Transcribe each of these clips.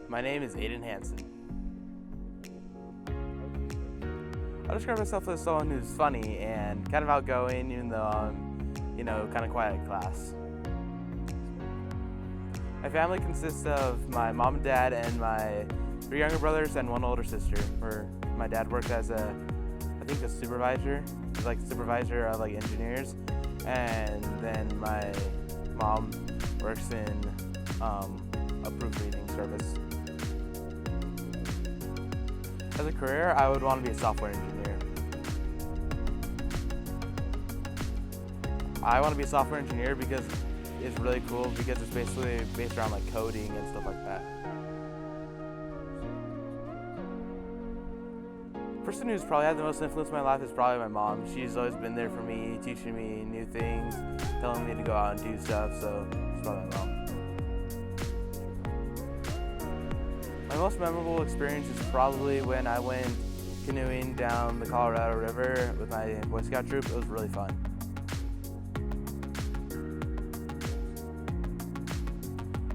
My name is Aiden Hansen. I describe myself as someone who's funny and kind of outgoing, even though I'm, kind of quiet in class. My family consists of my mom and dad and my 3 younger brothers and 1 older sister. My dad works as a supervisor. He's like supervisor of engineers, and then my mom works in a proofreading service. As a career, I would want to be a software engineer. I want to be a software engineer because it's really cool, because it's basically based around coding and stuff like that. The person who's probably had the most influence in my life is probably my mom. She's always been there for me, teaching me new things, telling me to go out and do stuff, so it's probably my mom. My most memorable experience is probably when I went canoeing down the Colorado River with my Boy Scout troop. It was really fun.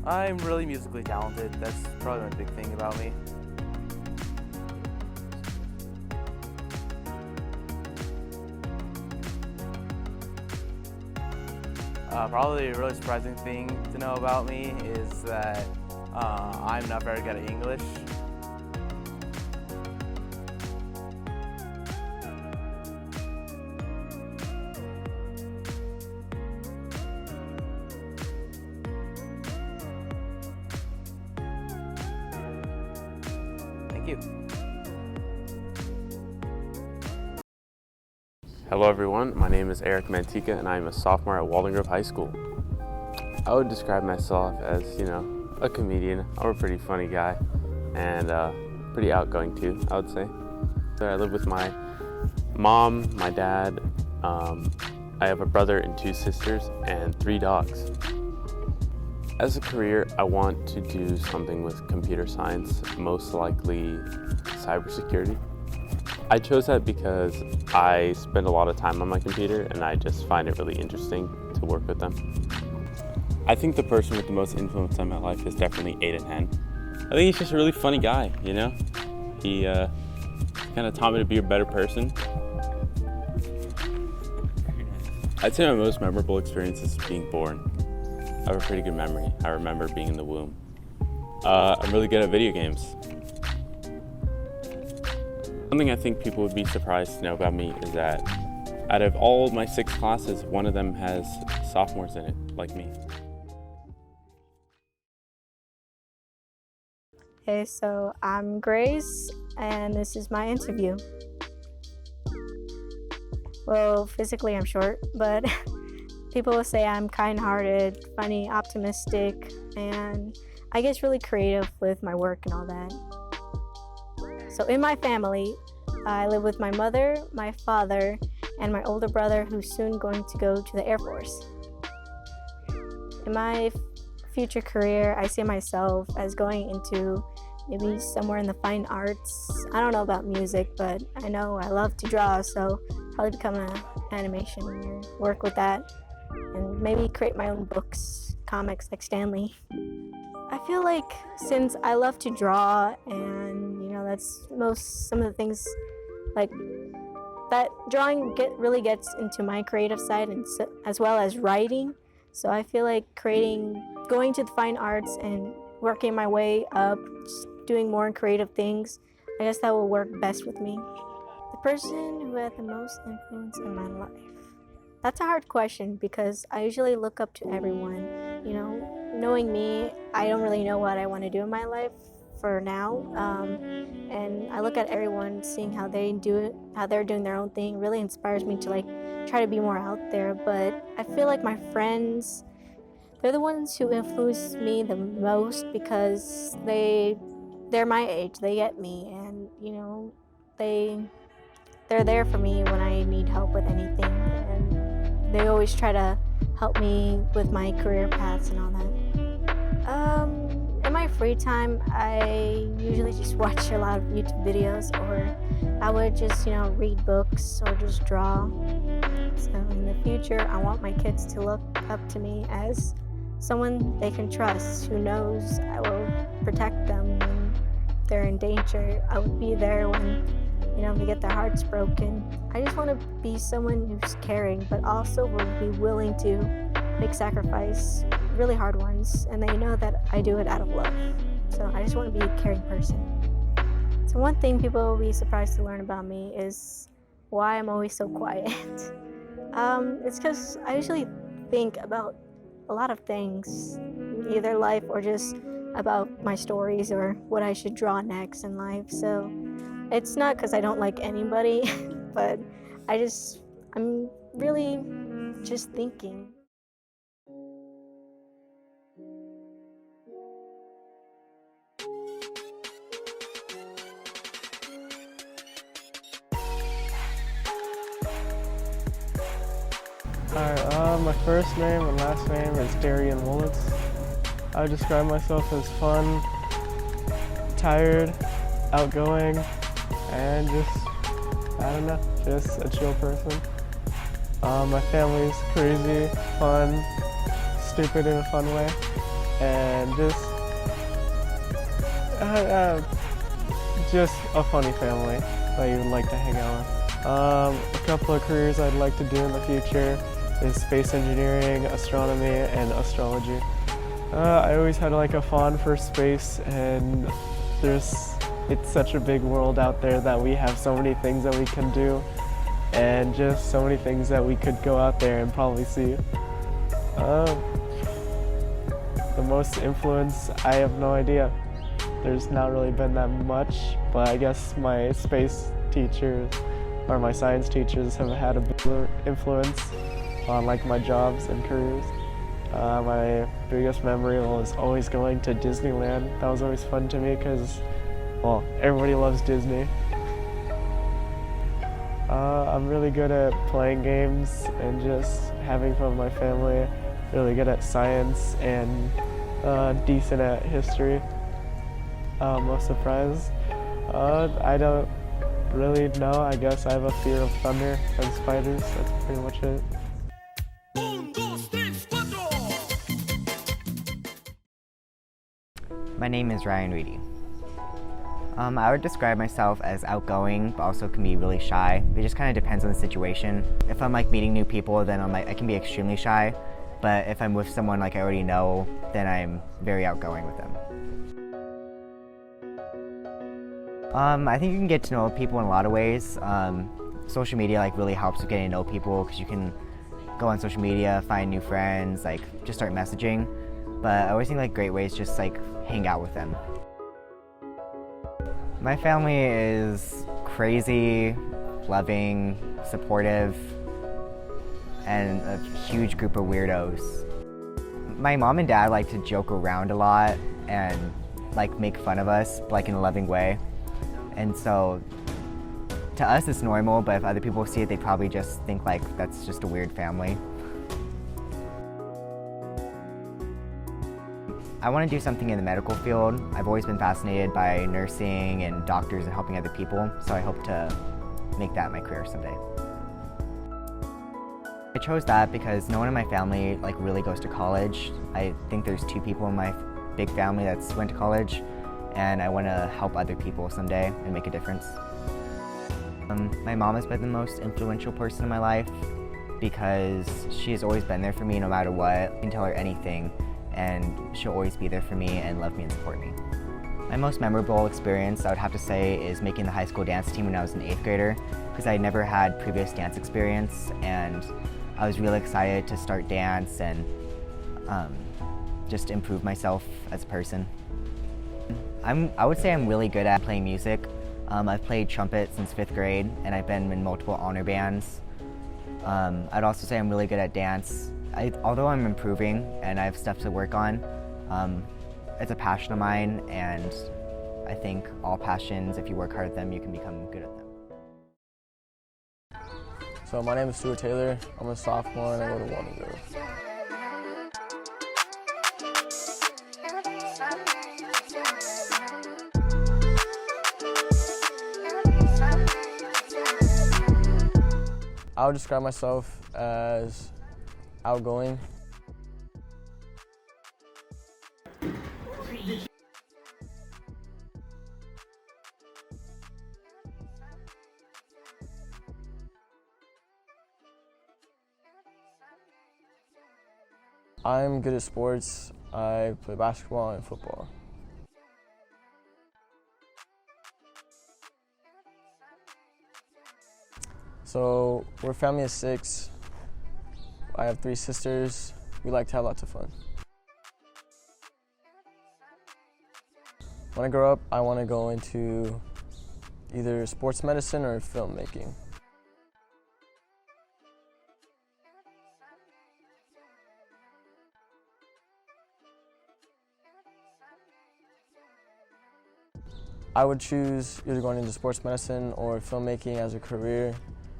I'm really musically talented. That's probably one big thing about me. Probably a really surprising thing to know about me is that I'm not very good at English. Thank you. Hello everyone, my name is Eric Mantica and I am a sophomore at Walden Grove High School. I would describe myself as, a comedian. I'm a pretty funny guy and pretty outgoing too, I would say. So I live with my mom, my dad, I have a brother and 2 sisters and 3 dogs. As a career, I want to do something with computer science, most likely cybersecurity. I chose that because I spend a lot of time on my computer and I just find it really interesting to work with them. I think the person with the most influence on my life is definitely Aiden Hen. I think he's just a really funny guy, He kind of taught me to be a better person. I'd say my most memorable experience is being born. I have a pretty good memory. I remember being in the womb. I'm really good at video games. Something I think people would be surprised to know about me is that out of all my 6 classes, one of them has sophomores in it, like me. Hey, so I'm Grace, and this is my interview. Well, physically I'm short, but people will say I'm kind-hearted, funny, optimistic, and I guess really creative with my work and all that. So in my family, I live with my mother, my father, and my older brother who's soon going to go to the Air Force. In my future career, I see myself as going into maybe somewhere in the fine arts. I don't know about music, but I know I love to draw, so probably become an animation or work with that, and maybe create my own books, comics like Stan Lee. I feel like since I love to draw, and that's some of the things that drawing really gets into my creative side, and as well as writing. So I feel like going to the fine arts and working my way up, just doing more creative things, I guess that will work best with me. The person who had the most influence in my life. That's a hard question because I usually look up to everyone. Knowing me, I don't really know what I want to do in my life for now, and I look at everyone, seeing how they do it, how they're doing their own thing, really inspires me to try to be more out there. But I feel like my friends, they're the ones who influence me the most because they're my age, they get me, and they're there for me when I need help with anything, and they always try to help me with my career paths and all that. In my free time, I usually just watch a lot of YouTube videos, or I would just, read books or just draw. So in the future, I want my kids to look up to me as someone they can trust, who knows I will protect them when they're in danger. I will be there when, they get their hearts broken. I just want to be someone who's caring, but also will be willing to make sacrifice, really hard ones, and they know that I do it out of love. So I just want to be a caring person. So one thing people will be surprised to learn about me is why I'm always so quiet. It's because I usually think about a lot of things, either life or just about my stories or what I should draw next in life. So it's not because I don't like anybody, but I'm really just thinking. Alright, my first name and last name is Darian Wolitz. I would describe myself as fun, tired, outgoing, and just a chill person. My family's crazy, fun, stupid in a fun way, and just a funny family that you would like to hang out with. A couple of careers I'd like to do in the future is space engineering, astronomy, and astrology. I always had a fond for space, and it's such a big world out there that we have so many things that we can do, and just so many things that we could go out there and probably see. The most influence, I have no idea. There's not really been that much, but I guess my space teachers or my science teachers have had a big influence on my jobs and careers. My biggest memory was always going to Disneyland. That was always fun to me because, everybody loves Disney. I'm really good at playing games and just having fun with my family. Really good at science and decent at history. Most surprised? I don't really know. I guess I have a fear of thunder and spiders. That's pretty much it. My name is Ryan Reedy. I would describe myself as outgoing, but also can be really shy. It just kind of depends on the situation. If I'm meeting new people, then I can be extremely shy. But if I'm with someone I already know, then I'm very outgoing with them. I think you can get to know people in a lot of ways. Social media really helps with getting to know people because you can go on social media, find new friends, just start messaging. But I always think great ways just hang out with them. My family is crazy, loving, supportive, and a huge group of weirdos. My mom and dad like to joke around a lot and make fun of us, but in a loving way. And so to us it's normal, but if other people see it, they probably just think that's just a weird family. I want to do something in the medical field. I've always been fascinated by nursing and doctors and helping other people, so I hope to make that my career someday. I chose that because no one in my family really goes to college. I think there's 2 people in my big family that went to college, and I want to help other people someday and make a difference. My mom has been the most influential person in my life because she's always been there for me no matter what. I can tell her anything, and she'll always be there for me and love me and support me. My most memorable experience, I would have to say, is making the high school dance team when I was an 8th grader, because I never had previous dance experience, and I was really excited to start dance and just improve myself as a person. I would say I'm really good at playing music. I've played trumpet since 5th grade, and I've been in multiple honor bands. I'd also say I'm really good at dance. Although I'm improving and I have stuff to work on, it's a passion of mine, and I think all passions, if you work hard at them, you can become good at them. So my name is Stuart Taylor. I'm a sophomore and I go to Walden Grove. I would describe myself as outgoing, I'm good at sports. I play basketball and football. So we're a family of 6. I have 3 sisters. We like to have lots of fun. When I grow up, I want to go into either sports medicine or filmmaking. I would choose either going into sports medicine or filmmaking as a career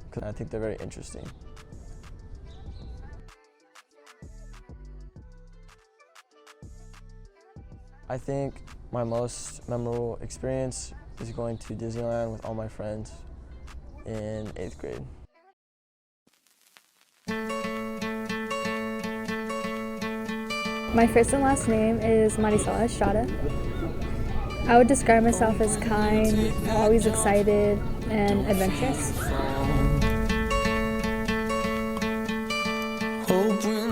because I think they're very interesting. I think my most memorable experience is going to Disneyland with all my friends in 8th grade. My first and last name is Marisol Estrada. I would describe myself as kind, always excited, and adventurous.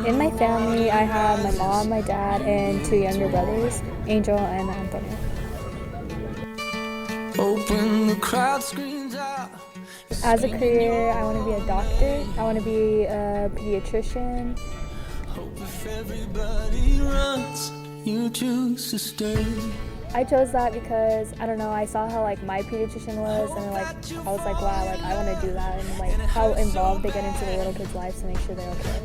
In my family, I have my mom, my dad, and 2 younger brothers, Angel and Antonio. As a career, I want to be a doctor, I want to be a pediatrician. I chose that because, I don't know, I saw how like my pediatrician was, and I was like, wow, like I want to do that, and like how involved they get into the little kids' lives to make sure they're okay.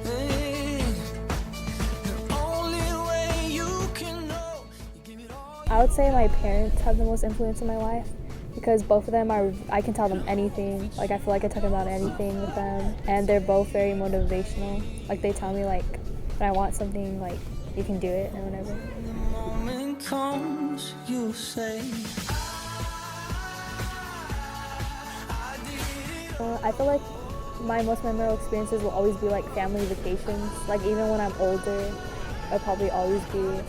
I would say my parents have the most influence in my life because both of them I can tell them anything. Like I feel like I talk about anything with them, and they're both very motivational. Like they tell me like when I want something, like you can do it and whatever. Comes, you'll say. I feel like my most memorable experiences will always be like family vacations. Like even when I'm older, it'll probably always be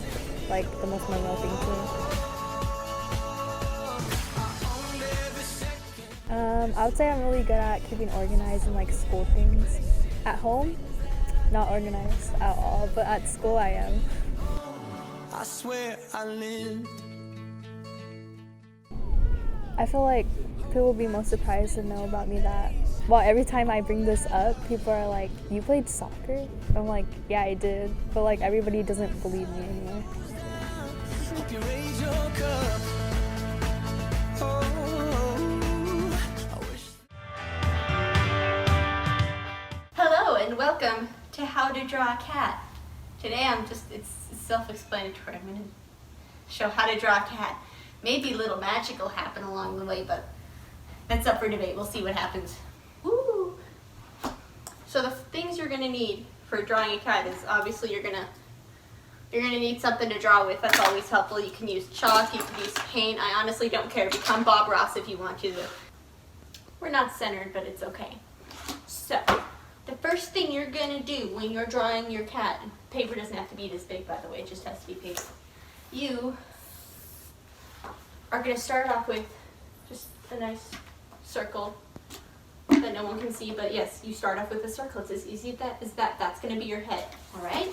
like the most memorable thing to me. I would say I'm really good at keeping organized in like school things. At home, not organized at all, but at school I am. I swear I lived. I feel like people will be most surprised to know about me that, well, every time I bring this up, people are like, you played soccer? I'm like, yeah, I did. But like everybody doesn't believe me anymore. Hello and welcome to How to Draw a Cat. Today it's self-explanatory. I'm going to show how to draw a cat. Maybe a little magic will happen along the way, but that's up for debate. We'll see what happens. Woo! So the things you're going to need for drawing a cat is obviously you're going to need something to draw with. That's always helpful. You can use chalk, you can use paint. I honestly don't care. Become Bob Ross if you want to. We're not centered, but it's okay. So the first thing you're going to do when you're drawing your cat, paper doesn't have to be this big, by the way, it just has to be paper. You are going to start off with just a nice circle that no one can see, but yes, you start off with a circle. It's as easy as that. That's going to be your head, all right?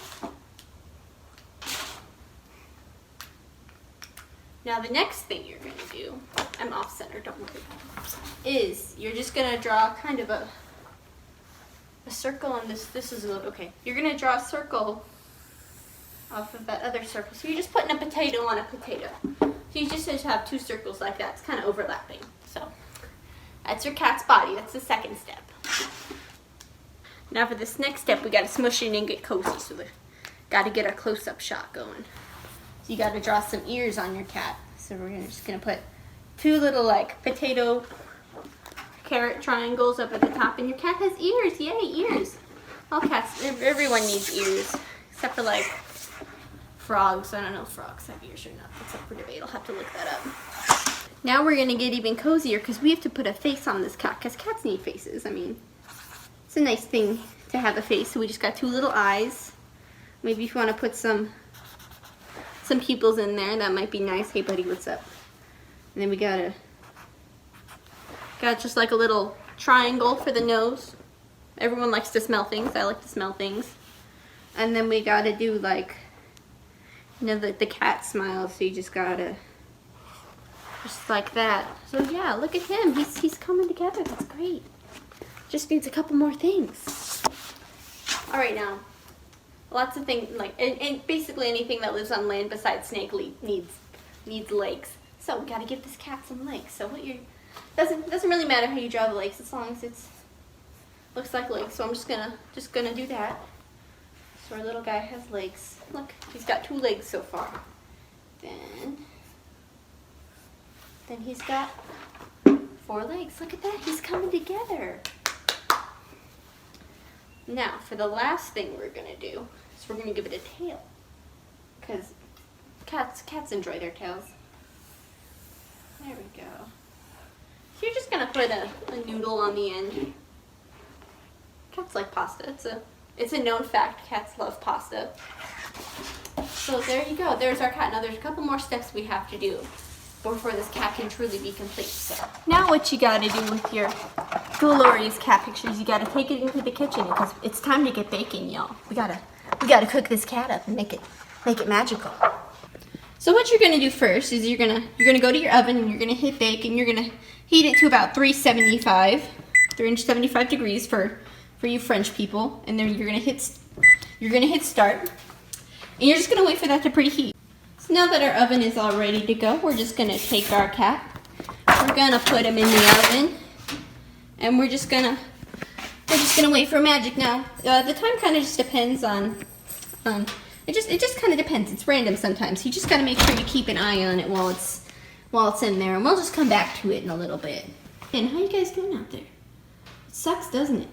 Now the next thing you're going to do, I'm off center, don't worry, is you're just going to draw kind of a circle on this is a little, okay. You're going to draw a circle off of that other circle. So you're just putting a potato on a potato. So you just have 2 circles like that. It's kind of overlapping. So that's your cat's body. That's the second step. Now for this next step, we got to smush it in and get cozy. So we got to get our close-up shot going. So you got to draw some ears on your cat. So we're just going to put 2 little like potato carrot triangles up at the top, and your cat has ears. Yay, ears. All cats, everyone needs ears, except for like frogs. I don't know if frogs have ears or not. That's up for debate. I'll have to look that up. Now we're going to get even cozier because we have to put a face on this cat, because cats need faces. I mean, it's a nice thing to have a face. So we just got 2 little eyes. Maybe if you want to put some some pupils in there. That might be nice. Hey buddy, what's up? And then we got just like a little triangle for the nose. Everyone likes to smell things. I like to smell things. And then we gotta do like, you know, the cat smile. So you just gotta, just like that. So yeah, look at him. He's coming together. That's great. Just needs a couple more things. All right, now, lots of things like, and basically anything that lives on land besides snake needs legs. So we gotta give this cat some legs. So doesn't really matter how you draw the legs as long as it's looks like legs. So I'm just gonna do that. So our little guy has legs. Look, he's got 2 legs so far. Then he's got 4 legs. Look at that, he's coming together. Now, for the last thing we're gonna do is we're gonna give it a tail. Because cats enjoy their tails. There we go. So you're just gonna put a noodle on the end. Cats like pasta. It's a known fact. Cats love pasta. So there you go. There's our cat. Now there's a couple more steps we have to do before this cat can truly be complete. So now what you gotta do with your glorious cat pictures, you gotta take it into the kitchen because it's time to get baking, y'all. We gotta cook this cat up and make it magical. So what you're gonna do first is you're gonna go to your oven and you're gonna hit bake and you're gonna heat it to about 375 degrees for you French people, and then you're gonna hit start, and you're just gonna wait for that to preheat. So now that our oven is all ready to go, we're just gonna take our cat, we're gonna put him in the oven, and we're just gonna wait for magic. Now the time kind of just depends on it just kind of depends. It's random sometimes. You just gotta make sure you keep an eye on it while it's in there, and we'll just come back to it in a little bit. And how you guys doing out there? It sucks, doesn't it?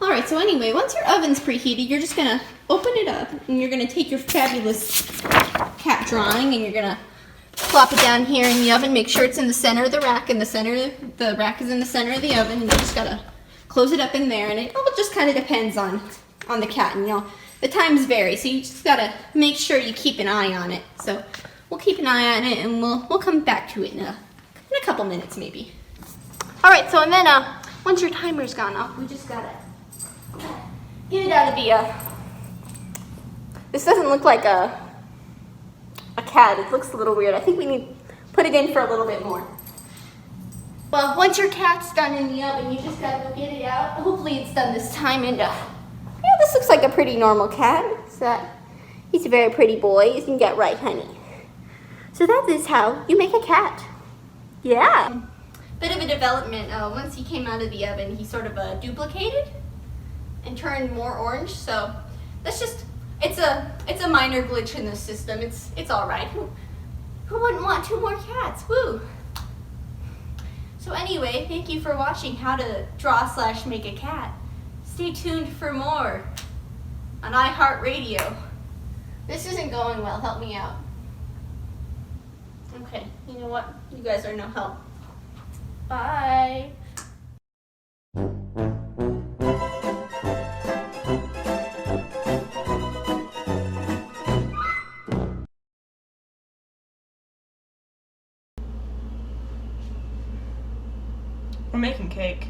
All right, so anyway, once your oven's preheated, you're just gonna open it up and you're gonna take your fabulous cat drawing and you're gonna plop it down here in the oven. Make sure it's in the center of the rack, and the rack is in the center of the oven, and you just gotta close it up in there, and it all just kind of depends on the cat, and you know, the times vary, so you just gotta make sure you keep an eye on it. So we'll keep an eye on it, and we'll come back to it in a couple minutes maybe. All right, so and then once your timer's gone off, we just gotta get it out of the, this doesn't look like a cat. It looks a little weird. I think we need to put it in for a little bit more. Well, once your cat's done in the oven, you just gotta go get it out. Hopefully it's done this time, and yeah, this looks like a pretty normal cat. So he's a very pretty boy. Isn't that right, honey? So that is how you make a cat. Yeah. Bit of a development. Once he came out of the oven, he sort of duplicated and turned more orange. So that's just, it's a minor glitch in the system. It's all right. Who wouldn't want 2 more cats? Woo. So anyway, thank you for watching how to draw/make a cat. Stay tuned for more on iHeartRadio. This isn't going well. Help me out. Okay, you know what? You guys are no help. Bye. We're making cake.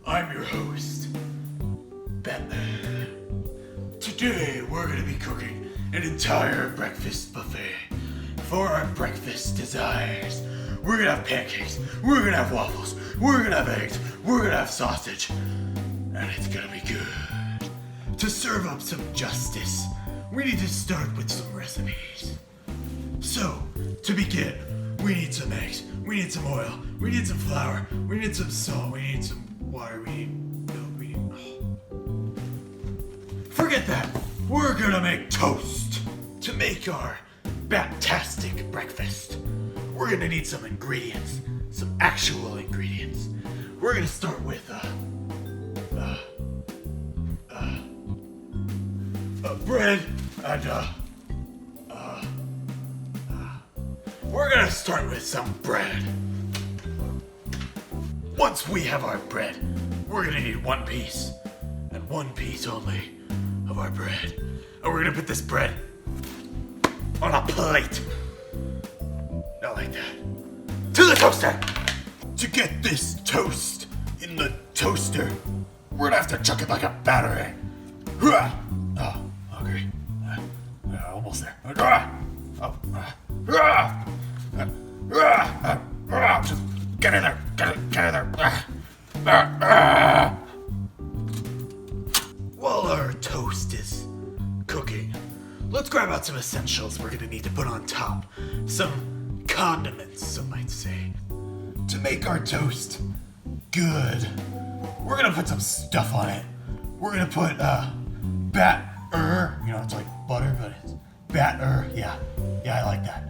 I'm your host, Batman. Today we're gonna be cooking an entire breakfast buffet for our breakfast desires. We're gonna have pancakes, we're gonna have waffles, we're gonna have eggs, we're gonna have sausage, and it's gonna be good. To serve up some justice, we need to start with some recipes. So, to begin, we need some eggs, we need some oil, we need some flour, we need some salt, we need some water, we need milk, we need... Forget that! We're gonna make toast to make our bat-tastic breakfast. We're gonna need some ingredients, some actual ingredients. We're gonna start with bread and we're gonna start with some bread. Once we have our bread, we're gonna need one piece, and one piece only, of our bread. And we're gonna put this bread on a plate. Not like that. To the toaster! To get this toast in the toaster, we're gonna have to chuck it like a battery. Oh, hungry. Almost there. Just get in there. Get in there. While our toast is cooking, let's grab out some essentials we're gonna need to put on top. Some condiments, some might say. To make our toast good, we're gonna put some stuff on it. We're gonna put batter, it's like butter, but it's batter. Yeah, I like that.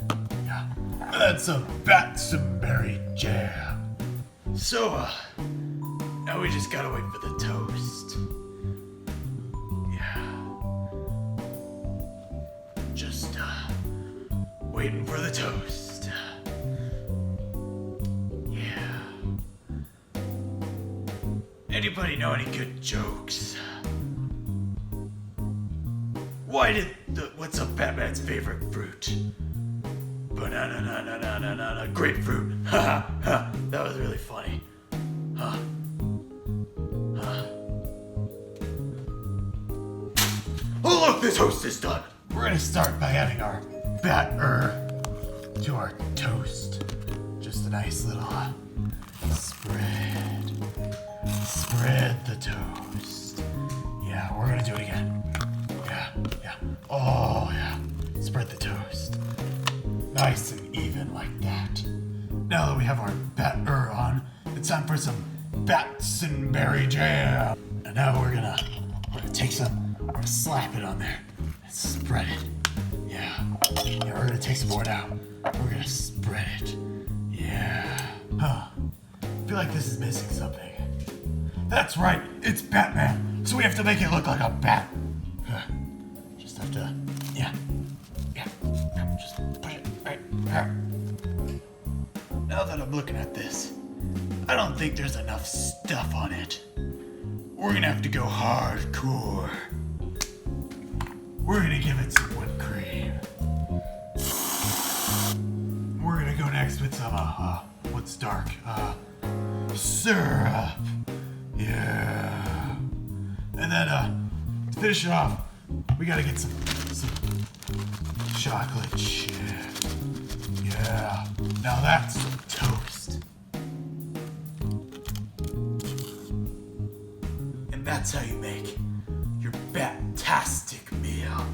Yeah. And then some Batsenberry jam. So, now we just gotta wait for the toast. Yeah. Just, waiting for the toast. Yeah. Anybody know any good jokes? What's up Batman's favorite fruit? Banana, grapefruit. Ha ha, that was really funny. Huh. Oh look, the toast is done. We're gonna start by adding our batter to our toast. Just a nice little spread. Spread the toast. Yeah, we're gonna do it again. Yeah. Oh yeah. Spread the toast. Nice and even like that. Now that we have our batter on, it's time for some Batsenberry jam. And now we're gonna take some, we're gonna slap it on there and spread it. Yeah, we're gonna take some more now. We're gonna spread it. Yeah. I feel like this is missing something. That's right, it's Batman, so we have to make it look like a bat. Just have to, yeah, just put it right there. Now that I'm looking at this, I don't think there's enough stuff on it. We're gonna have to go hardcore. We're gonna give it some whipped cream. We're gonna go next with some, what's dark? Syrup. Yeah. And then, to finish it off, we gotta get some chocolate chip. Yeah. Now that's some toast. And that's how you make your bat-tastic meal.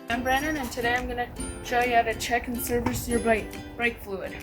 I'm Brandon, and today I'm gonna show you how to check and service your brake fluid.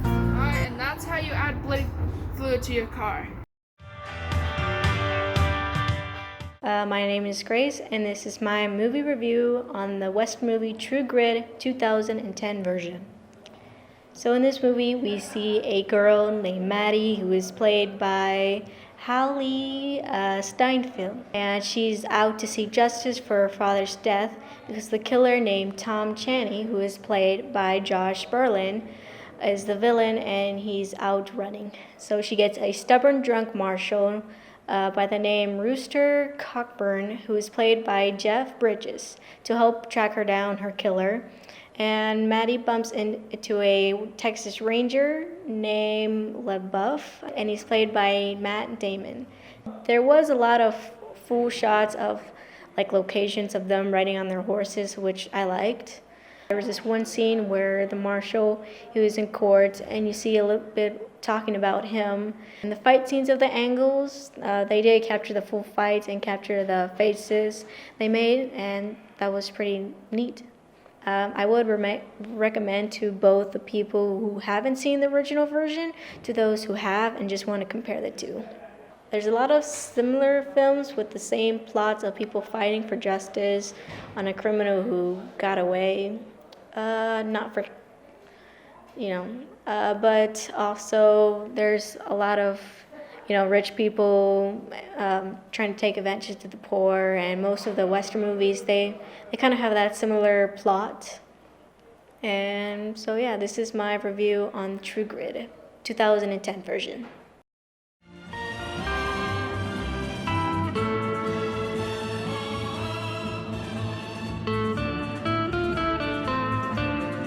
Alright, and that's how you add brake fluid to your car. My name is Grace, and this is my movie review on the West movie True Grit 2010 version. So in this movie, we see a girl named Maddie who is played by Hallie Steinfeld, and she's out to seek justice for her father's death because the killer named Tom Chaney, who is played by Josh Brolin, is the villain, and he's out running. So she gets a stubborn drunk marshal by the name Rooster Cockburn, who is played by Jeff Bridges, to help track her down, her killer. And Maddie bumps into a Texas Ranger named LeBuff, and he's played by Matt Damon. There was a lot of full shots of like locations of them riding on their horses, which I liked. There was this one scene where the marshal, he was in court, and you see a little bit talking about him. And the fight scenes of the angles, they did capture the full fight and capture the faces they made, and that was pretty neat. I would recommend to both the people who haven't seen the original version to those who have and just want to compare the two. There's a lot of similar films with the same plots of people fighting for justice on a criminal who got away. Not for, but also there's a lot of, rich people trying to take advantage of the poor, and most of the Western movies, they kind of have that similar plot. And so yeah, this is my review on True Grit 2010 version.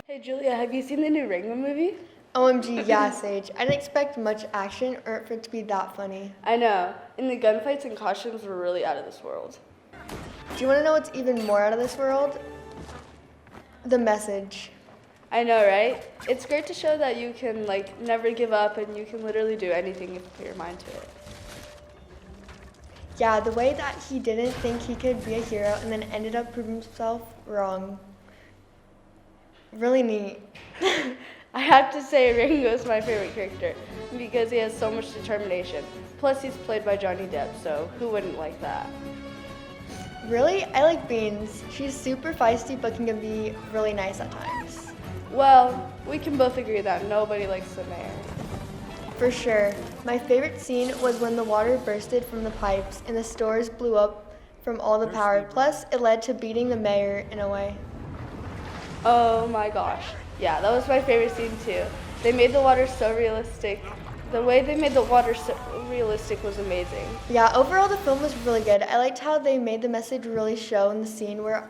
Hey Julia, have you seen the new Rango movie? OMG, yeah, Sage. I didn't expect much action or for it to be that funny. I know. And the gunfights and costumes were really out of this world. Do you want to know what's even more out of this world? The message. I know, right? It's great to show that you can, never give up and you can literally do anything if you put your mind to it. Yeah, the way that he didn't think he could be a hero and then ended up proving himself wrong. Really neat. I have to say Rango is my favorite character because he has so much determination. Plus he's played by Johnny Depp, so who wouldn't like that? Really? I like Beans. She's super feisty but can be really nice at times. Well, we can both agree that nobody likes the mayor. For sure. My favorite scene was when the water bursted from the pipes and the stores blew up from all the power. Plus, it led to beating the mayor in a way. Oh my gosh. Yeah, that was my favorite scene too. They made the water so realistic. The way they made the water so realistic was amazing. Yeah, overall the film was really good. I liked how they made the message really show in the scene where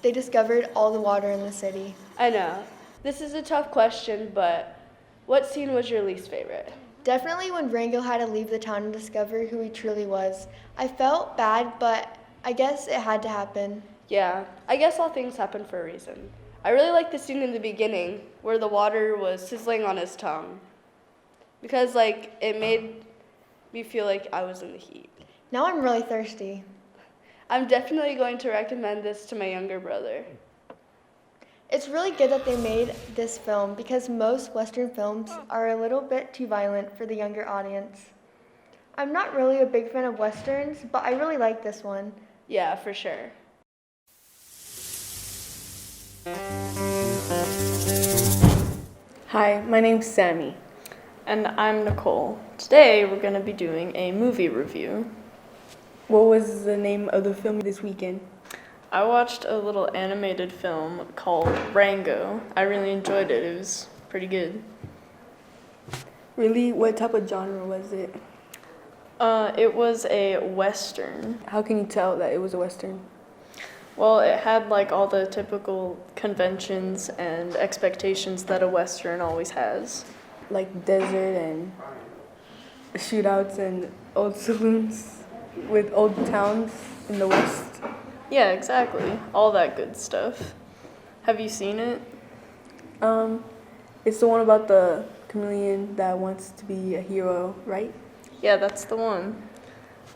they discovered all the water in the city. I know. This is a tough question, but what scene was your least favorite? Definitely when Rango had to leave the town and discover who he truly was. I felt bad, but I guess it had to happen. Yeah, I guess all things happen for a reason. I really liked the scene in the beginning where the water was sizzling on his tongue because it made me feel like I was in the heat. Now I'm really thirsty. I'm definitely going to recommend this to my younger brother. It's really good that they made this film because most Western films are a little bit too violent for the younger audience. I'm not really a big fan of Westerns, but I really like this one. Yeah, for sure. Hi, my name's Sammy. And I'm Nicole. Today we're going to be doing a movie review. What was the name of the film this weekend? I watched a little animated film called Rango. I really enjoyed it. It was pretty good. Really? What type of genre was it? It was a Western. How can you tell that it was a Western? Well, it had like all the typical conventions and expectations that a Western always has. Like desert and shootouts and old saloons with old towns in the West. Yeah, exactly. All that good stuff. Have you seen it? It's the one about the chameleon that wants to be a hero, right? Yeah, that's the one.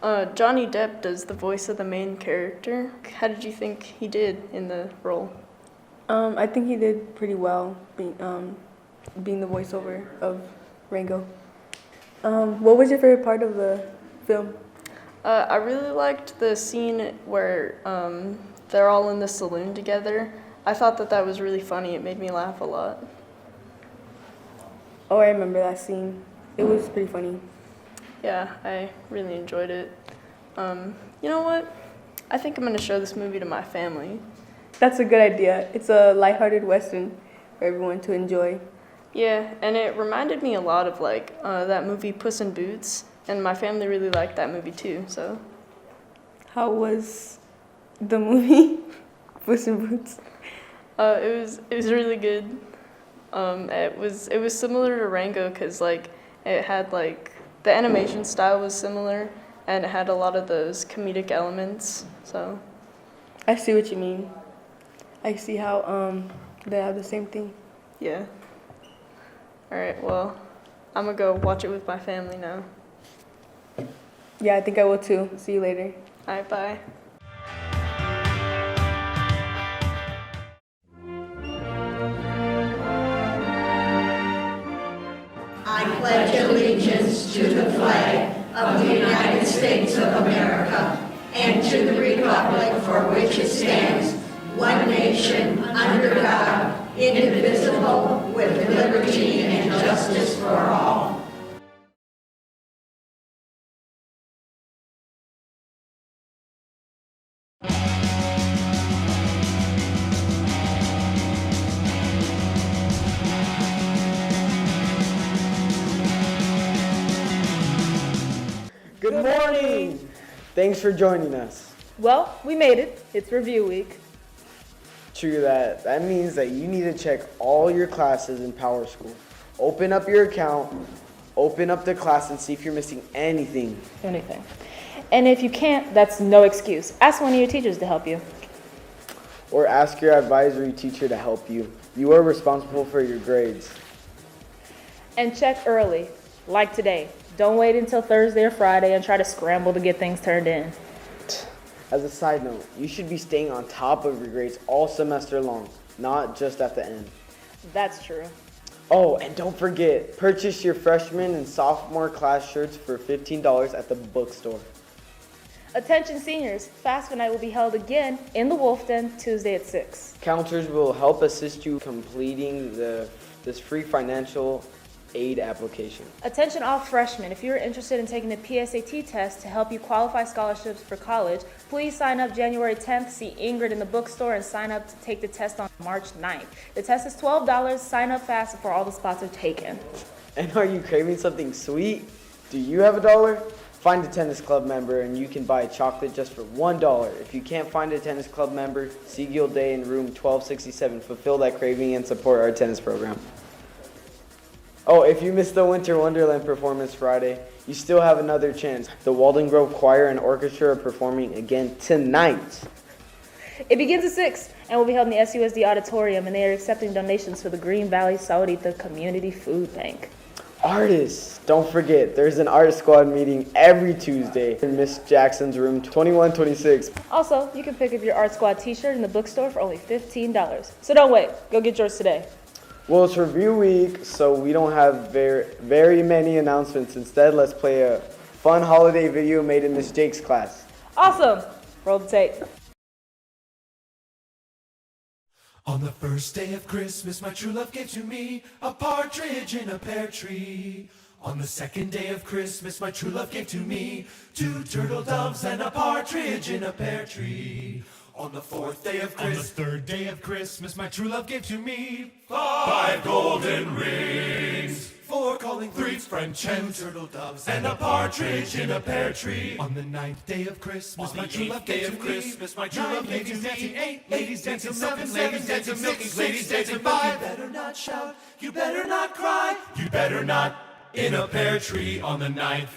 Johnny Depp does the voice of the main character. How did you think he did in the role? I think he did pretty well being the voiceover of Rango. What was your favorite part of the film? I really liked the scene where they're all in the saloon together. I thought that was really funny. It made me laugh a lot. Oh, I remember that scene. It was pretty funny. Yeah, I really enjoyed it. You know what? I think I'm going to show this movie to my family. That's a good idea. It's a lighthearted Western for everyone to enjoy. Yeah, and it reminded me a lot of like that movie Puss in Boots, and my family really liked that movie too. So, how was the movie Puss in Boots? It was really good. It was similar to Rango because like it had like the animation style was similar and it had a lot of those comedic elements. So, I see what you mean. I see how they have the same thing. Yeah. All right, well, I'm gonna go watch it with my family now. Yeah, I think I will too. See you later. All right, bye. I pledge allegiance to the flag of the United States of America and to the republic for which it stands, one nation, under God, indivisible, with liberty and justice for all. Good morning! Thanks for joining us. Well, we made it. It's review week. True that. That means that you need to check all your classes in Power School. Open up your account, open up the class, and see if you're missing anything. Anything. And if you can't, that's no excuse. Ask one of your teachers to help you. Or ask your advisory teacher to help you. You are responsible for your grades. And check early, like today. Don't wait until Thursday or Friday and try to scramble to get things turned in. As a side note, you should be staying on top of your grades all semester long, not just at the end. That's true. Oh, and don't forget, purchase your freshman and sophomore class shirts for $15 at the bookstore. Attention seniors, FAFSA night will be held again in the Wolf Den Tuesday at 6. Counselors will help assist you completing this free financial aid application. Attention all freshmen, if you're interested in taking the PSAT test to help you qualify scholarships for college, please sign up January 10th, see Ingrid in the bookstore, and sign up to take the test on March 9th. The test is $12, sign up fast before all the spots are taken. And are you craving something sweet? Do you have $1? Find a tennis club member and you can buy chocolate just for $1. If you can't find a tennis club member, see Gil Day in room 1267. Fulfill that craving and support our tennis program. Oh, if you missed the Winter Wonderland performance Friday, you still have another chance. The Walden Grove Choir and Orchestra are performing again tonight. It begins at 6 and will be held in the SUSD auditorium, and they are accepting donations for the Green Valley Saudita Community Food Bank. Artists, don't forget, there's an art squad meeting every Tuesday in Miss Jackson's room 2126. Also, you can pick up your art squad t-shirt in the bookstore for only $15. So don't wait, go get yours today. Well, it's review week, so we don't have very many announcements. Instead, let's play a fun holiday video made in Miss Jake's class. Awesome! Roll the tape. On the first day of Christmas, my true love gave to me a partridge in a pear tree. On the second day of Christmas, my true love gave to me 2 turtle doves and a partridge in a pear tree. On the fourth day of Christmas, on the third day of Christmas, my true love gave to me 5 golden rings, 4 calling birds, 3 French hens, 2 turtle doves, and a partridge in a pear tree. On the 9th day of Christmas, my true love gave to me 9 ladies dancing, 8 ladies dancing, 7 ladies dancing, 6 ladies dancing, 5. You better not shout, you better not cry, you better not in a pear tree. On the 9th,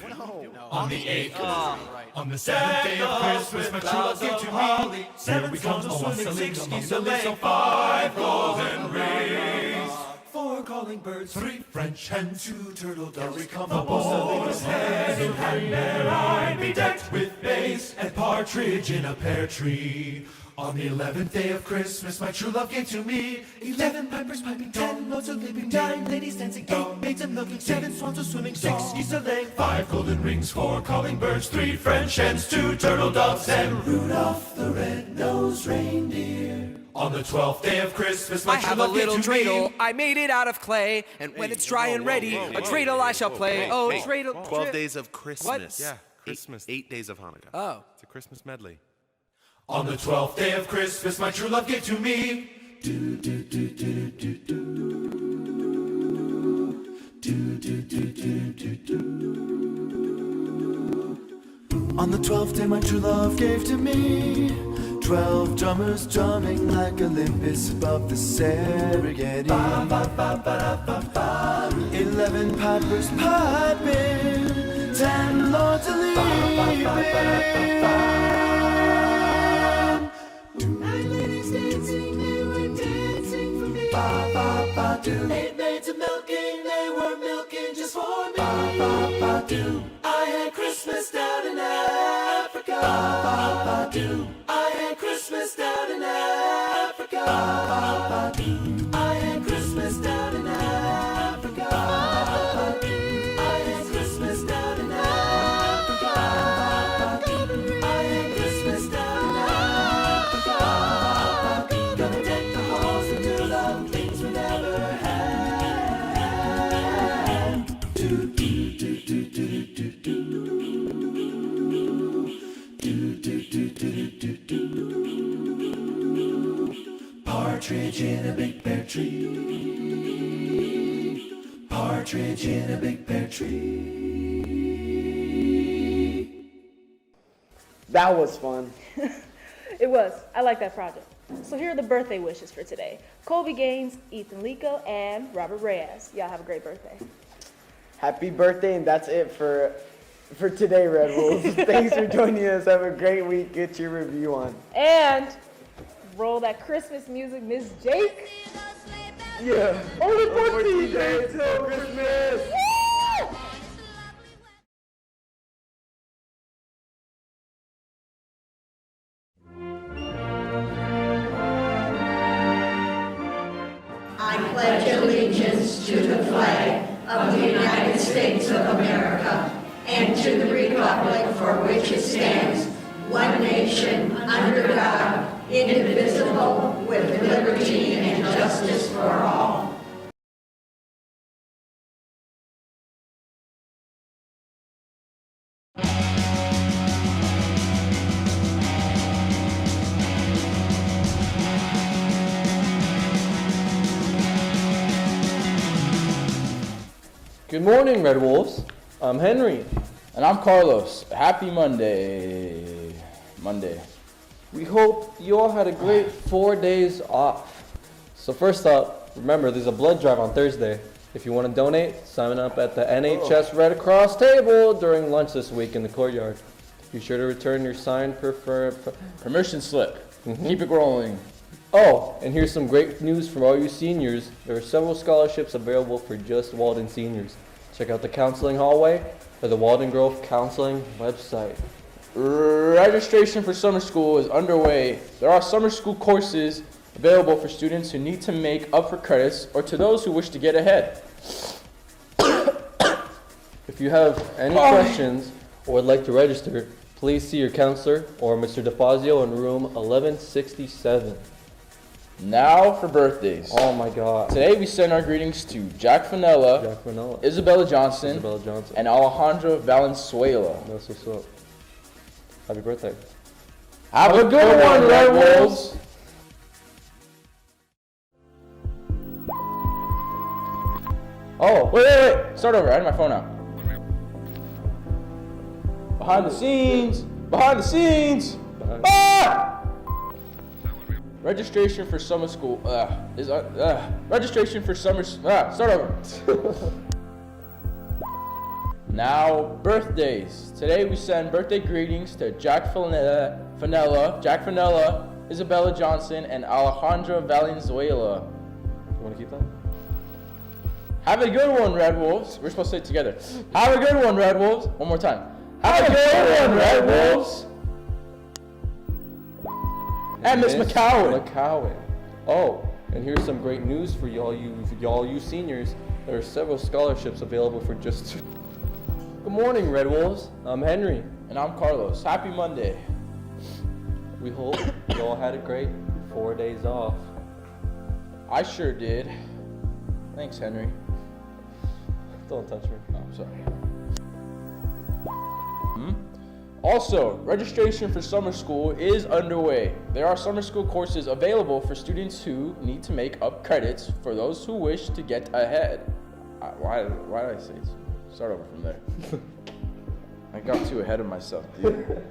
on the 8th, on the 7th day of Christmas, my true love gave to me 7 we come swimming, 6 easily, so 5 golden rings, 4 calling birds, 3 French hens, 2 turtle doves. We come both hand in hand, there I be decked with bays and partridge in a pear tree. On the 11th day of Christmas, my true love gave to me 11 pipers piping, 10 lords a leaping, 9 ladies dancing, 8 maids a milking, 7 swans a swimming, 6 geese a laying, 5 golden rings, 4 calling birds, 3 French hens, 2 turtle doves, and Rudolph the red-nosed reindeer. On the 12th day of Christmas, my I have a little dreidel. I made it out of clay, and when it's dry and ready, a dreidel I shall play. Oh, dreidel. 12 days of Christmas. What? Yeah, Christmas. 8 days of Hanukkah. Oh. It's a Christmas medley. On the 12th day of Christmas, my true love gave to me On the 12th day, my true love gave to me 12 drummers drumming like Olympus above the Serengeti. 11 pipers piping, 10 lords a leaping, 9 ladies dancing, they were dancing for me. 8 maids a milking, they were milking just for me. I had Christmas down in Africa. I had Christmas down in Africa. I had Christmas down in Africa. I had Christmas down in Africa. I had Christmas down in Africa. Gonna take the halls and do love things we never had. Partridge in a big pear tree. Partridge in a big pear tree. That was fun. It was. I like that project. So here are the birthday wishes for today. Colby Gaines, Ethan Lico, and Robert Reyes. Y'all have a great birthday. Happy birthday, and that's it for today, Red Wolves. Thanks for joining us. Have a great week. Get your review on. And roll that Christmas music, Miss Jake. Yeah. Only 14 days till Christmas. I pledge allegiance to the flag of the United States of America and to the republic for which it stands, one nation, under God, indivisible, with liberty and justice for all. Good morning, Red Wolves. I'm Henry. And I'm Carlos. Happy Monday. We hope you all had a great 4 days off. So first up, remember there's a blood drive on Thursday. If you want to donate, sign up at the NHS Red Cross table during lunch this week in the courtyard. Be sure to return your signed permission slip. Keep it rolling. Oh, and here's some great news from all you seniors. There are several scholarships available for just Walden seniors. Check out the counseling hallway or the Walden Grove Counseling website. Registration for summer school is underway. There are summer school courses available for students who need to make up for credits or to those who wish to get ahead. If you have any questions or would like to register, please see your counselor or Mr. DeFazio in room 1167. Now for birthdays. Oh my God. Today we send our greetings to Jack Finella, Isabella Johnson, and Alejandro Valenzuela. That's what's up. Happy birthday. Have a good one, Red Wolves. Oh, wait. Start over. I had my phone out. Behind the scenes. Ah! Registration for summer school. Registration for summer. Start over. Now, birthdays. Today we send birthday greetings to Jack Fanella, Isabella Johnson, and Alejandra Valenzuela. You want to keep that? Have a good one, Red Wolves. We're supposed to say it together. Have a good one, Red Wolves. One more time. Have a good one, Red Wolves. And Miss McCowan. Oh, and here's some great news for y'all you seniors. There are several scholarships available for just... Good morning, Red Wolves. I'm Henry. And I'm Carlos. Happy Monday. We hope you all had a great 4 days off. I sure did. Thanks, Henry. Don't touch me. Oh, I'm sorry. Also, registration for summer school is underway. There are summer school courses available for students who need to make up credits for those who wish to get ahead. Why did I say it? Start over from there. I got too ahead of myself, dude.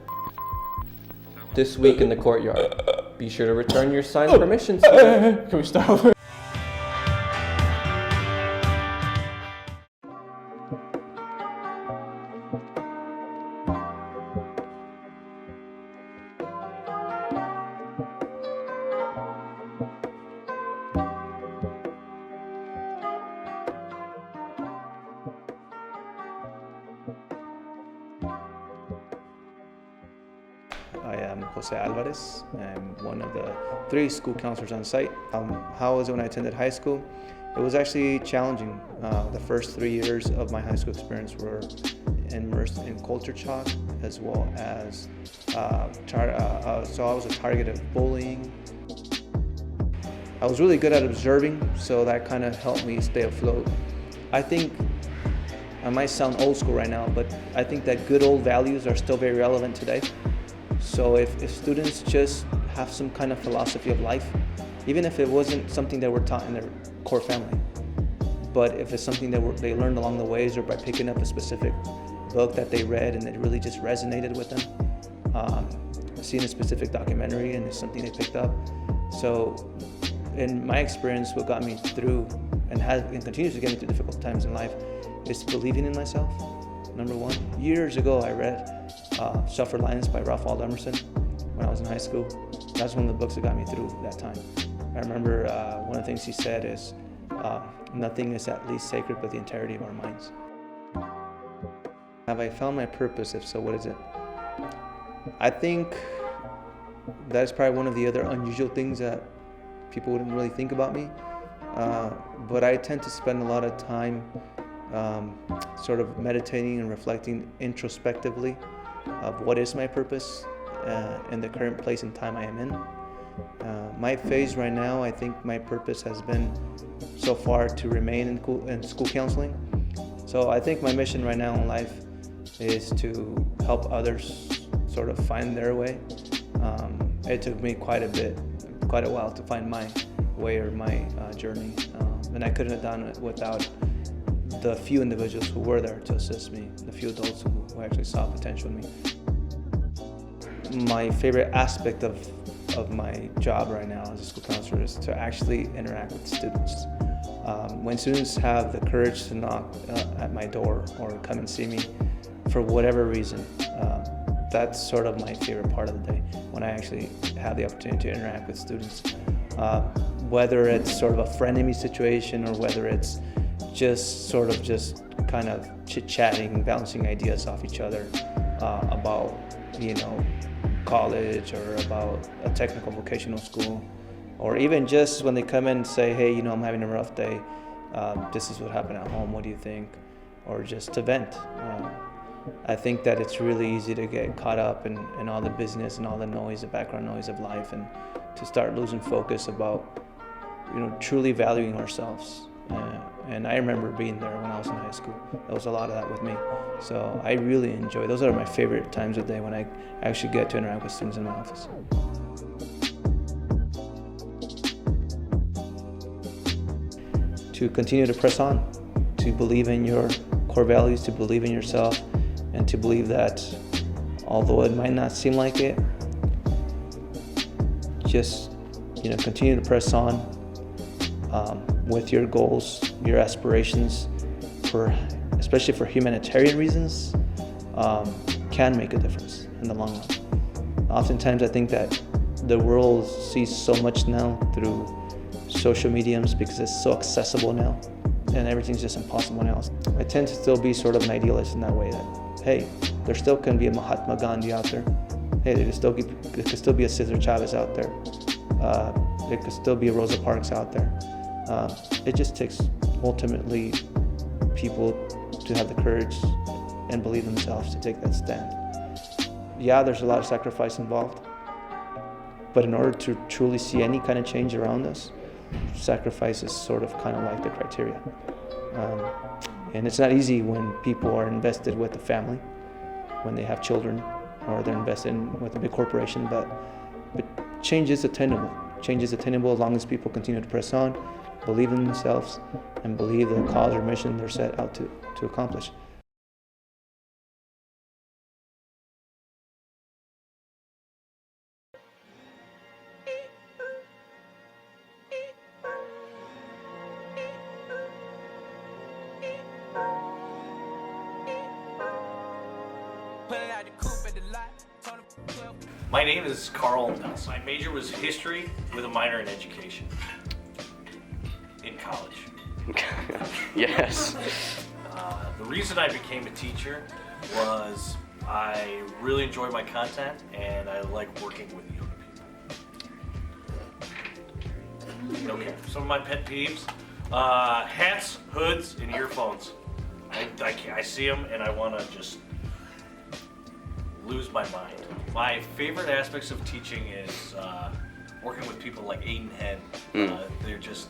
This week in the courtyard, be sure to return your signed permission slip. Can we start over? I am Jose Alvarez. I'm one of the 3 school counselors on site. How was it when I attended high school? It was actually challenging. The first 3 years of my high school experience were immersed in culture shock, as well as so I was a target of bullying. I was really good at observing, so that kind of helped me stay afloat. I think I might sound old school right now, but I think that good old values are still very relevant today. So if students just have some kind of philosophy of life, even if it wasn't something that were taught in their core family, but if it's something that they learned along the ways or by picking up a specific book that they read and it really just resonated with them, seeing a specific documentary and it's something they picked up. So in my experience, what got me through and continues to get me through difficult times in life is believing in myself, number one. Years ago, I read Self-Reliance by Ralph Waldo Emerson when I was in high school. That's one of the books that got me through that time. I remember one of the things he said is, nothing is at least sacred but the integrity of our minds. Have I found my purpose? If so, what is it? I think that is probably one of the other unusual things that people wouldn't really think about me. But I tend to spend a lot of time sort of meditating and reflecting introspectively of what is my purpose in the current place and time I am in. My phase right now, I think my purpose has been so far to remain in school counseling. So I think my mission right now in life is to help others sort of find their way. It took me quite a while to find my way or my journey, and I couldn't have done it without the few individuals who were there to assist me, the few adults who actually saw potential in me. My favorite aspect of my job right now as a school counselor is to actually interact with students. When students have the courage to knock at my door or come and see me for whatever reason, that's sort of my favorite part of the day, when I actually have the opportunity to interact with students. Whether it's sort of a frenemy situation or whether it's just kind of chit-chatting, bouncing ideas off each other about, college or about a technical vocational school, or even just when they come in and say, hey, I'm having a rough day, this is what happened at home, what do you think? Or just to vent. I think that it's really easy to get caught up in all the business and all the noise, the background noise of life, and to start losing focus about, truly valuing ourselves And I remember being there when I was in high school. There was a lot of that with me. So I really enjoy, those are my favorite times of the day when I actually get to interact with students in my office. To continue to press on, to believe in your core values, to believe in yourself, and to believe that although it might not seem like it, just continue to press on with your goals, your aspirations, especially for humanitarian reasons, can make a difference in the long run. Oftentimes I think that the world sees so much now through social mediums because it's so accessible now and everything's just impossible now. I tend to still be sort of an idealist in that way that, hey, there still can be a Mahatma Gandhi out there. Hey, there could still be a Cesar Chavez out there. There could still be a Rosa Parks out there. It just takes ultimately people to have the courage and believe themselves to take that stand. Yeah, there's a lot of sacrifice involved, but in order to truly see any kind of change around us, sacrifice is sort of kind of like the criteria. And it's not easy when people are invested with a family, when they have children, or they're invested with a big corporation, but change is attainable. Change is attainable as long as people continue to press on, believe in themselves, and believe the cause or mission they're set out to accomplish. My name is Carl Nuss. My major was history with a minor in education in college. Yes. The reason I became a teacher was I really enjoy my content and I like working with young people. Okay, some of my pet peeves, hats, hoods, and earphones. I see them and I want to just lose my mind. My favorite aspects of teaching is working with people like Aiden Henn. They're just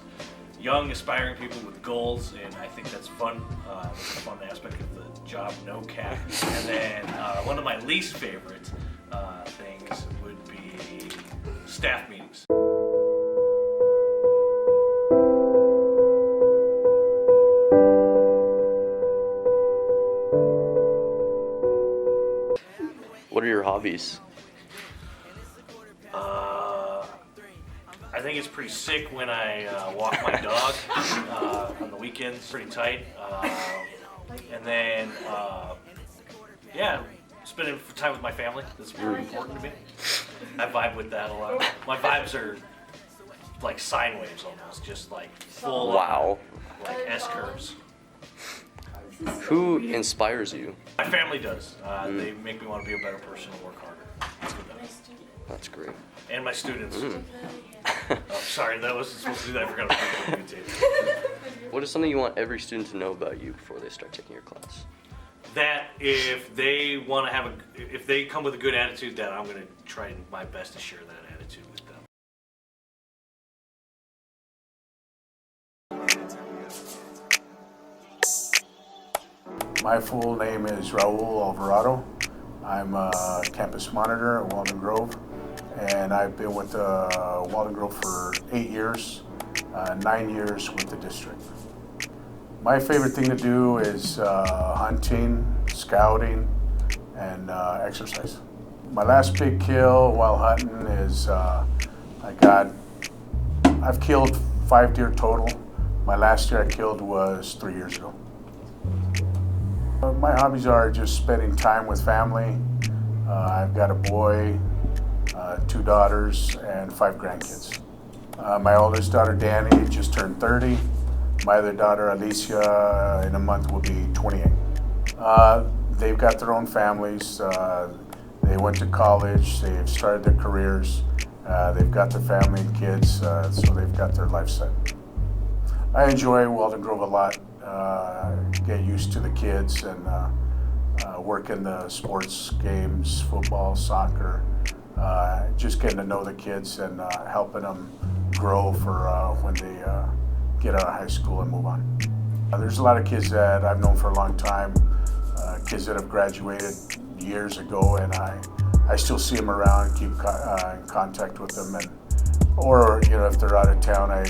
young, aspiring people with goals, and I think that's fun. That's a fun aspect of the job, no cap. And then one of my least favorite things would be staff meetings. What are your hobbies? I think it's pretty sick when I walk my dog on the weekends, pretty tight. And then, spending time with my family. That's very important to me. I vibe with that a lot. My vibes are like sine waves almost, just like full Wow. like S-curves. Who inspires you? My family does. They make me want to be a better person and work harder. That's what that is. That's great. And my students. Oh, sorry, that wasn't supposed to do that. I forgot to put it. What is something you want every student to know about you before they start taking your class? That if they want to if they come with a good attitude, that I'm going to try my best to share that attitude with them. My full name is Raul Alvarado. I'm a campus monitor at Walden Grove, and I've been with Walden Grove for 8 years, 9 years with the district. My favorite thing to do is hunting, scouting, and exercise. My last big kill while hunting is I've killed 5 deer total. My last deer I killed was 3 years ago. My hobbies are just spending time with family. I've got a boy, 2 daughters, and 5 grandkids. My oldest daughter, Danny, just turned 30. My other daughter, Alicia, in a month will be 28. They've got their own families. They went to college. They've started their careers. They've got their family and kids, so they've got their life set. I enjoy Walden Grove a lot. Get used to the kids and work in the sports games, football, soccer, just getting to know the kids and helping them grow for when they get out of high school and move on. There's a lot of kids that I've known for a long time, kids that have graduated years ago, and I still see them around and keep in contact with them. Or if they're out of town, I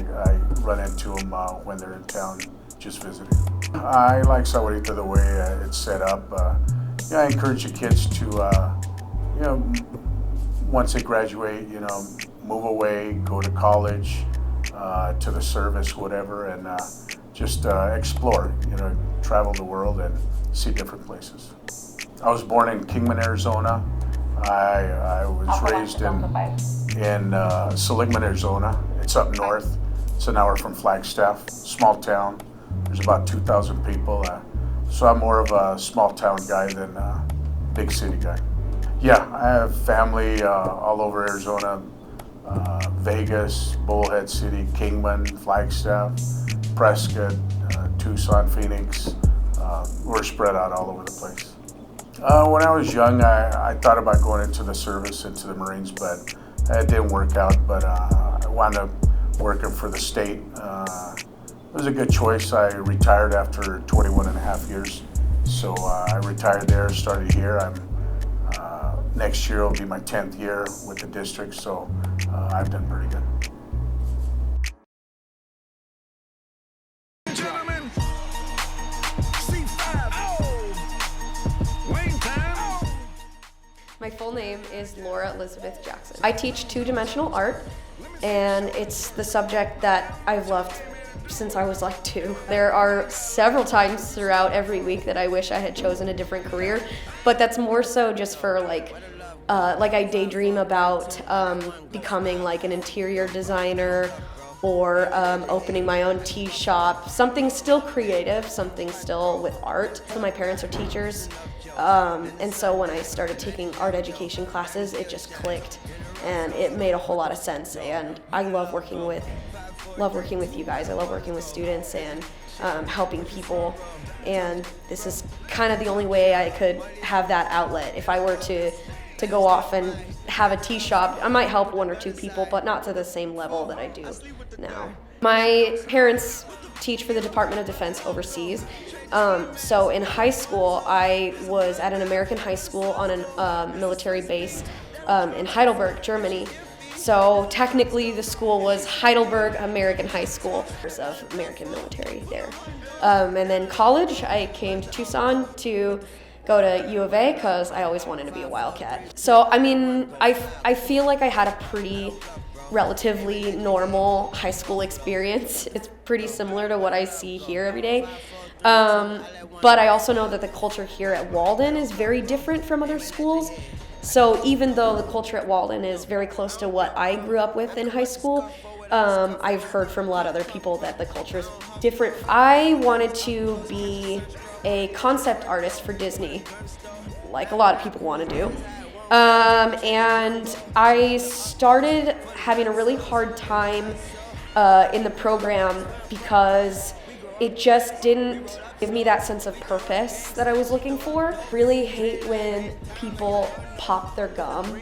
run into them when they're in town just visiting. I like Sahuarita the way it's set up. I encourage the kids to, once they graduate, move away, go to college, to the service, whatever, and just explore, travel the world and see different places. I was born in Kingman, Arizona. I was raised in Seligman, Arizona. It's up north. It's an hour from Flagstaff, small town. There's about 2,000 people. So I'm more of a small town guy than a big city guy. Yeah, I have family all over Arizona, Vegas, Bullhead City, Kingman, Flagstaff, Prescott, Tucson, Phoenix. We're spread out all over the place. When I was young, I thought about going into the service, into the Marines, but it didn't work out. But I wound up working for the state. It was a good choice. I retired after 21 and a half years. So I retired there, started here. Next year will be my 10th year with the district, so I've done pretty good. My full name is Laura Elizabeth Jackson. I teach two-dimensional art, and it's the subject that I've loved since I was like 2. There are several times throughout every week that I wish I had chosen a different career, but that's more so just for like I daydream about becoming like an interior designer or opening my own tea shop, something still creative, something still with art. So my parents are teachers, and so when I started taking art education classes, it just clicked, and it made a whole lot of sense. And I love working with you guys. I love working with students and helping people. And this is kind of the only way I could have that outlet. If I were to go off and have a tea shop, I might help 1 or 2 people, but not to the same level that I do now. My parents teach for the Department of Defense overseas. So in high school, I was at an American high school on a military base in Heidelberg, Germany. So technically the school was Heidelberg American High School of American military there. And then college, I came to Tucson to go to U of A because I always wanted to be a Wildcat. So I mean, I feel like I had a pretty relatively normal high school experience. It's pretty similar to what I see here every day. But I also know that the culture here at Walden is very different from other schools. So even though the culture at Walden is very close to what I grew up with in high school, I've heard from a lot of other people that the culture is different. I wanted to be a concept artist for Disney, like a lot of people want to do. And I started having a really hard time in the program because it just didn't give me that sense of purpose that I was looking for. Really hate when people pop their gum.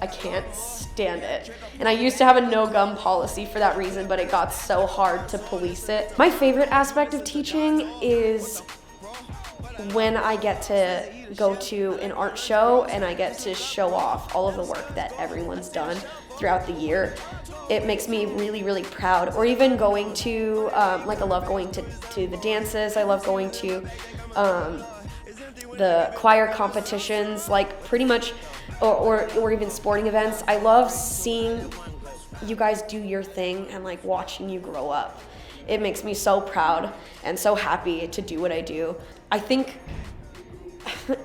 I can't stand it. And I used to have a no gum policy for that reason, but it got so hard to police it. My favorite aspect of teaching is when I get to go to an art show and I get to show off all of the work that everyone's done throughout the year. It makes me really, really proud. Or even going to, I love going to the dances. I love going to the choir competitions, like pretty much, or even sporting events. I love seeing you guys do your thing and like watching you grow up. It makes me so proud and so happy to do what I do. I think,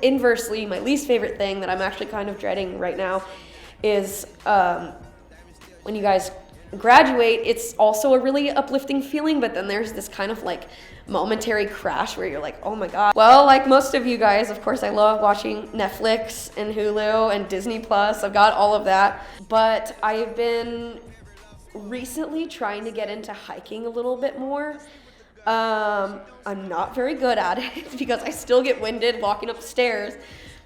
inversely, my least favorite thing that I'm actually kind of dreading right now is when you guys graduate, it's also a really uplifting feeling, but then there's this kind of like momentary crash where you're like, oh my God. Well, like most of you guys, of course, I love watching Netflix and Hulu and Disney Plus. I've got all of that, but I've been recently trying to get into hiking a little bit more. I'm not very good at it because I still get winded walking up the stairs.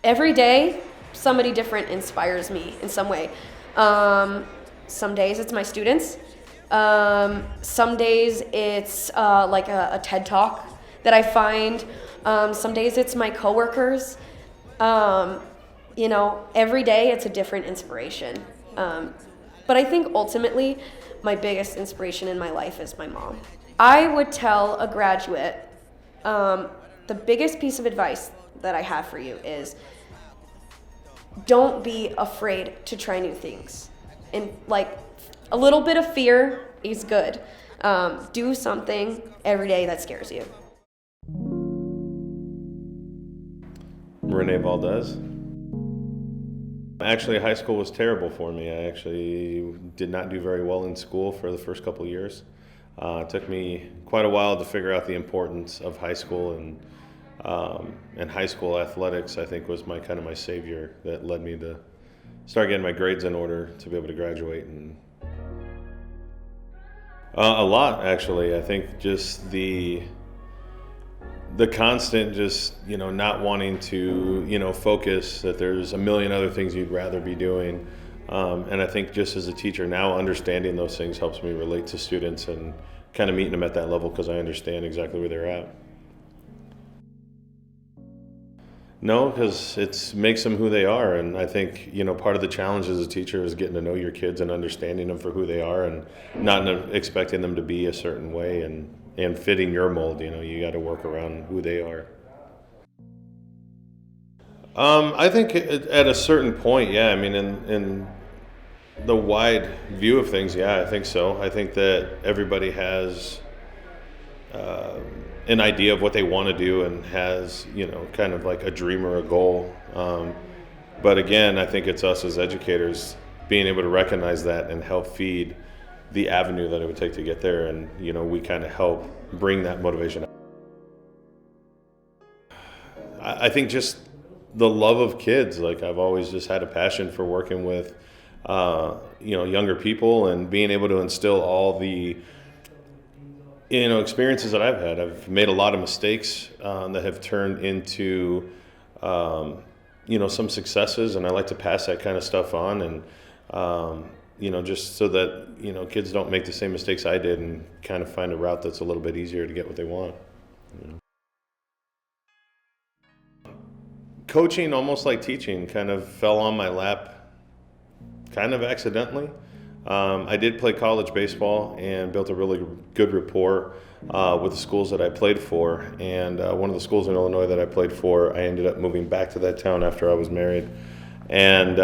Every day, somebody different inspires me in some way. Some days it's my students. Some days it's like a TED Talk that I find. Some days it's my coworkers. You know, every day it's a different inspiration. But I think ultimately my biggest inspiration in my life is my mom. I would tell a graduate, the biggest piece of advice that I have for you is don't be afraid to try new things. And like a little bit of fear is good. Do something every day that scares you. Rene Valdez. Actually, high school was terrible for me. I actually did not do very well in school for the first couple of years. It took me quite a while to figure out the importance of high school, and high school athletics, I think, was my savior that led me to start getting my grades in order to be able to graduate. And a lot, actually. I think just the constant just, not wanting to, focus, that there's a million other things you'd rather be doing. And I think just as a teacher now, understanding those things helps me relate to students and kind of meeting them at that level because I understand exactly where they're at. No, because it makes them who they are. And I think, part of the challenge as a teacher is getting to know your kids and understanding them for who they are and not expecting them to be a certain way and fitting your mold. You got to work around who they are. I think at a certain point, yeah. I mean, in the wide view of things, yeah, I think so. I think that everybody has an idea of what they want to do and has, kind of like a dream or a goal. But again, I think it's us as educators being able to recognize that and help feed the avenue that it would take to get there. And, we kind of help bring that motivation. I think just the love of kids. Like, I've always just had a passion for working with, younger people and being able to instill all the, experiences that I've had. I've made a lot of mistakes that have turned into, some successes, and I like to pass that kind of stuff on, and just so that kids don't make the same mistakes I did and kind of find a route that's a little bit easier to get what they want. Coaching, almost like teaching, kind of fell on my lap kind of accidentally. I did play college baseball and built a really good rapport with the schools that I played for. And one of the schools in Illinois that I played for, I ended up moving back to that town after I was married. And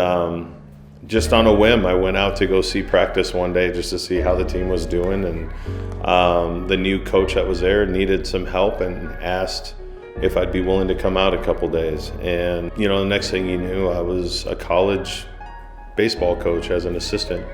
just on a whim, I went out to go see practice one day just to see how the team was doing. And the new coach that was there needed some help and asked if I'd be willing to come out a couple days. And, the next thing you knew, I was a college baseball coach as an assistant.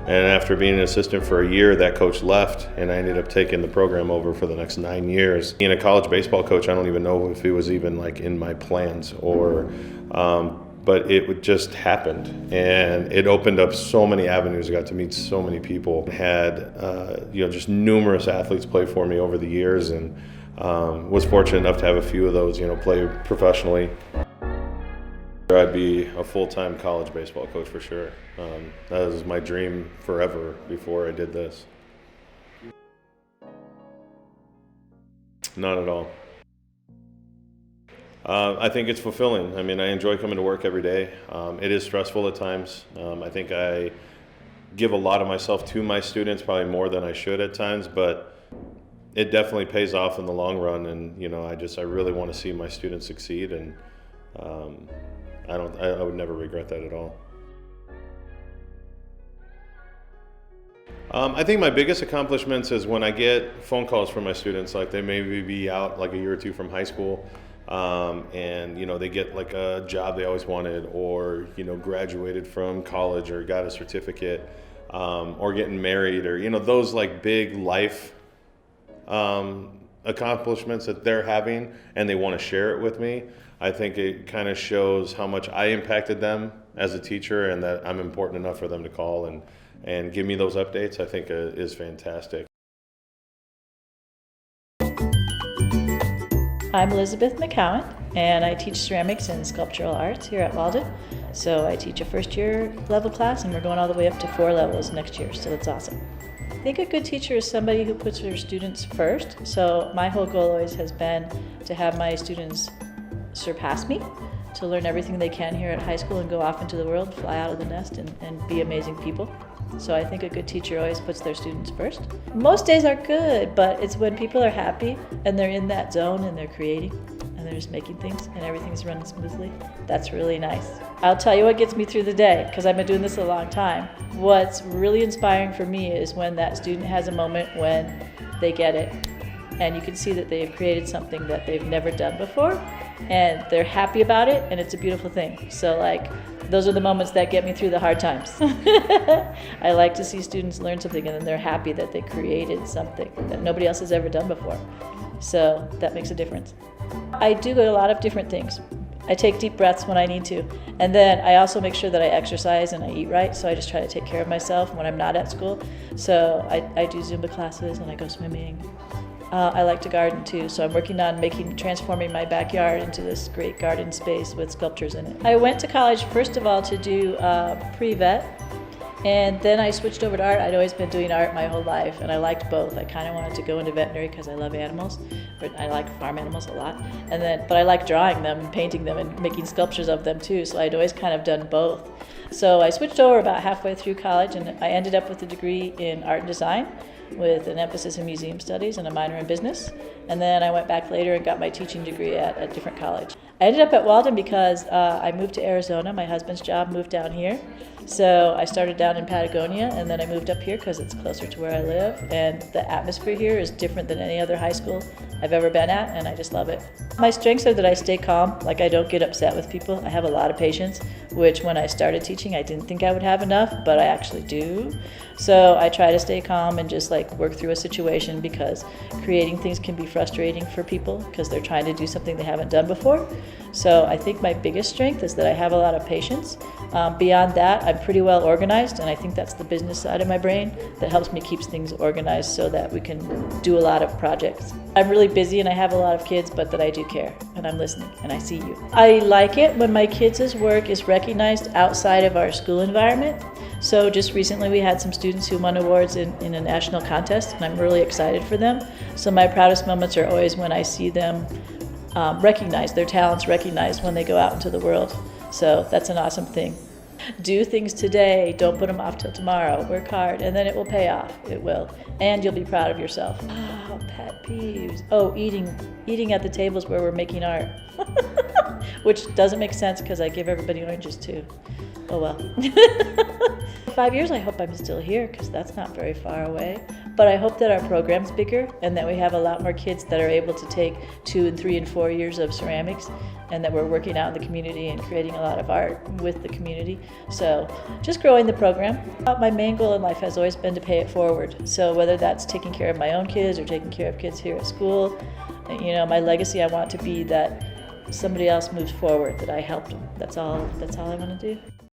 And after being an assistant for a year, that coach left, and I ended up taking the program over for the next 9 years. Being a college baseball coach, I don't even know if it was even like in my plans or, but it just happened. And it opened up so many avenues. I got to meet so many people. Had, just numerous athletes play for me over the years, and was fortunate enough to have a few of those, play professionally. I'd be a full-time college baseball coach for sure. That was my dream forever before I did this. Not at all. I think it's fulfilling. I mean, I enjoy coming to work every day. It is stressful at times. I think I give a lot of myself to my students, probably more than I should at times, but it definitely pays off in the long run. And, I really want to see my students succeed, and I would never regret that at all. I think my biggest accomplishments is when I get phone calls from my students, like they maybe be out like a year or two from high school, and they get like a job they always wanted, or graduated from college or got a certificate, or getting married, or those like big life accomplishments that they're having, and they want to share it with me. I think it kind of shows how much I impacted them as a teacher, and that I'm important enough for them to call and give me those updates. I think is fantastic. I'm Elizabeth McCowan, and I teach ceramics and sculptural arts here at Walden. So I teach a first year level class, and we're going all the way up to 4 levels next year, so that's awesome. think a good teacher is somebody who puts their students first. So my whole goal always has been to have my students surpass me, to learn everything they can here at high school and go off into the world, fly out of the nest and be amazing people. So I think a good teacher always puts their students first. Most days are good, but it's when people are happy and they're in that zone and they're creating and they're just making things and everything's running smoothly. That's really nice. I'll tell you what gets me through the day, because I've been doing this a long time. What's really inspiring for me is when that student has a moment when they get it and you can see that they've created something that they've never done before and they're happy about it, and it's a beautiful thing. So like, those are the moments that get me through the hard times. I like to see students learn something and then they're happy that they created something that nobody else has ever done before. So that makes a difference. I do a lot of different things. I take deep breaths when I need to. And then I also make sure that I exercise and I eat right. So I just try to take care of myself when I'm not at school. So I do Zumba classes and I go swimming. I like to garden too, so I'm working on transforming my backyard into this great garden space with sculptures in it. I went to college first of all to do pre-vet, and then I switched over to art. I'd always been doing art my whole life, and I liked both. I kind of wanted to go into veterinary because I love animals, but I like farm animals a lot. But I like drawing them and painting them and making sculptures of them too, so I'd always kind of done both. So I switched over about halfway through college, and I ended up with a degree in art and design, with an emphasis in museum studies and a minor in business. And then I went back later and got my teaching degree at a different college. I ended up at Walden because I moved to Arizona. My husband's job moved down here. So I started down in Patagonia, and then I moved up here because it's closer to where I live. And the atmosphere here is different than any other high school I've ever been at, and I just love it. My strengths are that I stay calm, like I don't get upset with people. I have a lot of patience, which when I started teaching, I didn't think I would have enough, but I actually do. So I try to stay calm and just like work through a situation, because creating things can be frustrating for people because they're trying to do something they haven't done before. So I think my biggest strength is that I have a lot of patience. Beyond that, I'm pretty well organized, and I think that's the business side of my brain that helps me keep things organized so that we can do a lot of projects. I'm really busy and I have a lot of kids, but that I do care and I'm listening and I see you. I like it when my kids' work is recognized outside of our school environment. So just recently we had some students who won awards in a national contest, and I'm really excited for them. So my proudest moments are always when I see them recognized, their talents recognized when they go out into the world. So that's an awesome thing. Do things today, don't put them off till tomorrow. Work hard, and then it will pay off. It will. And you'll be proud of yourself. Oh, pet peeves. Oh, eating at the tables where we're making art. Which doesn't make sense because I give everybody oranges too. Oh well. 5 years, I hope I'm still here because that's not very far away. But I hope that our program's bigger and that we have a lot more kids that are able to take 2 and 3 and 4 years of ceramics, and that we're working out in the community and creating a lot of art with the community. So just growing the program. My main goal in life has always been to pay it forward. So whether that's taking care of my own kids or taking care of kids here at school, my legacy, I want to be that somebody else moves forward, that I helped them. That's all I want to do.